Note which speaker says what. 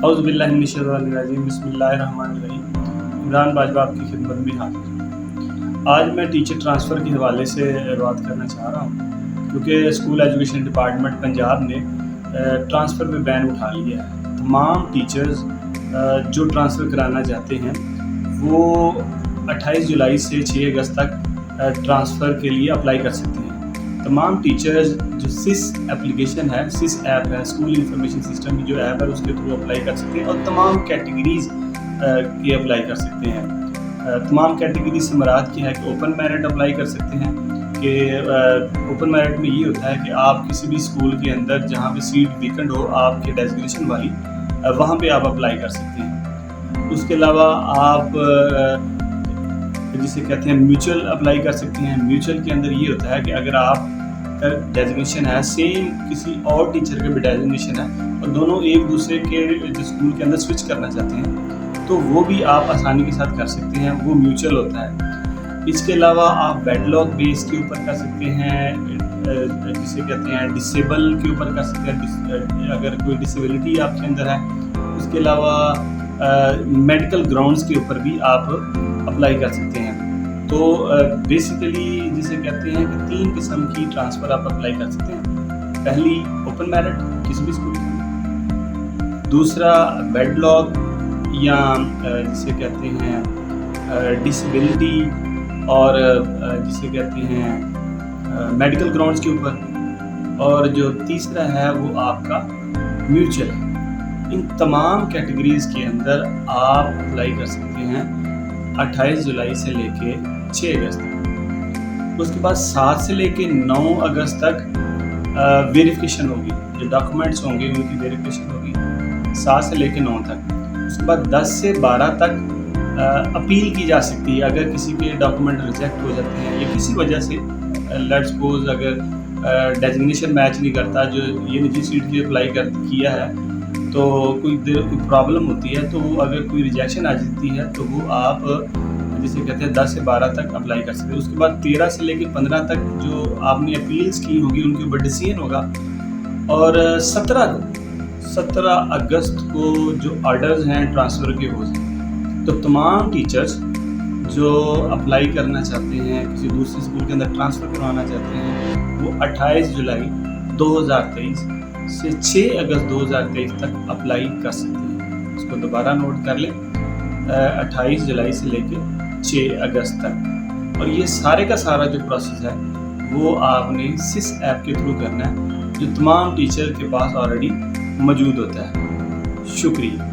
Speaker 1: औज़ुबिल्लाहिमिनश्शैतानिर्रजीम बिस्मिल्लाहिर्रहमानिर्रहीम। इमरान बाजवा आपकी खिदमत में हाज़िर। आज मैं टीचर ट्रांसफ़र के हवाले से बात करना चाह रहा हूँ, क्योंकि स्कूल एजुकेशन डिपार्टमेंट पंजाब ने ट्रांसफ़र पे बैन उठा लिया है। तमाम टीचर्स जो ट्रांसफ़र कराना चाहते हैं वो 28 जुलाई से 6 अगस्त तक ट्रांसफ़र के लिए अप्लाई कर सकते हैं। तमाम टीचर्स जो सिस एप्लीकेशन है, सिस ऐप है, स्कूल इंफॉर्मेशन सिस्टम की जो ऐप है उसके थ्रू अप्लाई कर सकते हैं और तमाम कैटेगरीज़ के अप्लाई कर सकते हैं। तमाम कैटेगरी से मुराद क्या है कि ओपन मेरिट अप्लाई कर सकते हैं कि ओपन मेरिट में ये होता है कि आप किसी भी स्कूल के अंदर जहाँ पे सीट वेकेंट हो आपके डेजिग्नेशन वाली, वहाँ पे आप अप्लाई कर सकते हैं। उसके अलावा आप जिसे कहते हैं म्यूचुअल अप्लाई कर सकते हैं। म्यूचुअल के अंदर ये होता है कि अगर आप डेजिग्नेशन है सेम किसी और टीचर का भी डेजिग्नेशन है और दोनों एक दूसरे के स्कूल के अंदर स्विच करना चाहते हैं तो वो भी आप आसानी के साथ कर सकते हैं, वो म्यूचुअल होता है। इसके अलावा आप बैकलॉग बेस के ऊपर कर सकते हैं, जिसे कहते हैं डिसेबल के ऊपर कर सकते हैं अगर कोई डिसेबिलिटी आपके अंदर है। उसके अलावा मेडिकल ग्राउंड्स के ऊपर भी आप अप्लाई कर सकते हैं। तो बेसिकली जिसे कहते हैं कि 3 किस्म की ट्रांसफ़र आप अप्लाई कर सकते हैं। पहली ओपन मेरिट किसी भी स्कूल की, दूसरा बैकलॉग या जिसे कहते हैं डिसेबिलिटी और जिसे कहते हैं मेडिकल ग्राउंड्स के ऊपर, और जो तीसरा है वो आपका म्यूचुअल है। इन तमाम कैटेगरीज़ के अंदर आप अप्लाई कर सकते हैं 28 जुलाई से लेके 6 अगस्त तक। उसके बाद 7 से लेके 9 अगस्त तक वेरिफिकेशन होगी, जो डॉक्यूमेंट्स होंगे उनकी वेरिफिकेशन होगी 7 से लेके 9 तक। उसके बाद 10 से 12 तक अपील की जा सकती है अगर किसी के डॉक्यूमेंट रिजेक्ट हो जाते हैं या किसी वजह से लेट्स सपोज अगर डेजिग्नेशन मैच नहीं करता, जो ये निजी सीट के अप्लाई किया है तो कोई प्रॉब्लम होती है, तो वो अगर कोई रिजेक्शन आ जाती है तो वो आप जिसे कहते हैं 10 से 12 तक अप्लाई कर सकते हैं। उसके बाद 13 से लेकर 15 तक जो आपने अपील्स की होगी उनके ऊपर डिसीजन होगा, और 17 अगस्त को जो ऑर्डर्स हैं ट्रांसफ़र के हो जाएंगे। तो तमाम टीचर्स जो अप्लाई करना चाहते हैं, किसी दूसरे स्कूल के अंदर ट्रांसफ़र करवाना चाहते हैं, वो 28 जुलाई 2023 से 6 अगस्त 2023 तक अप्लाई कर सकते हैं। इसको दोबारा नोट कर लें, 28 जुलाई से लेकर 6 अगस्त तक। और ये सारे का सारा जो प्रोसेस है वो आपने सिस ऐप के थ्रू करना है, जो तमाम टीचर के पास ऑलरेडी मौजूद होता है। शुक्रिया।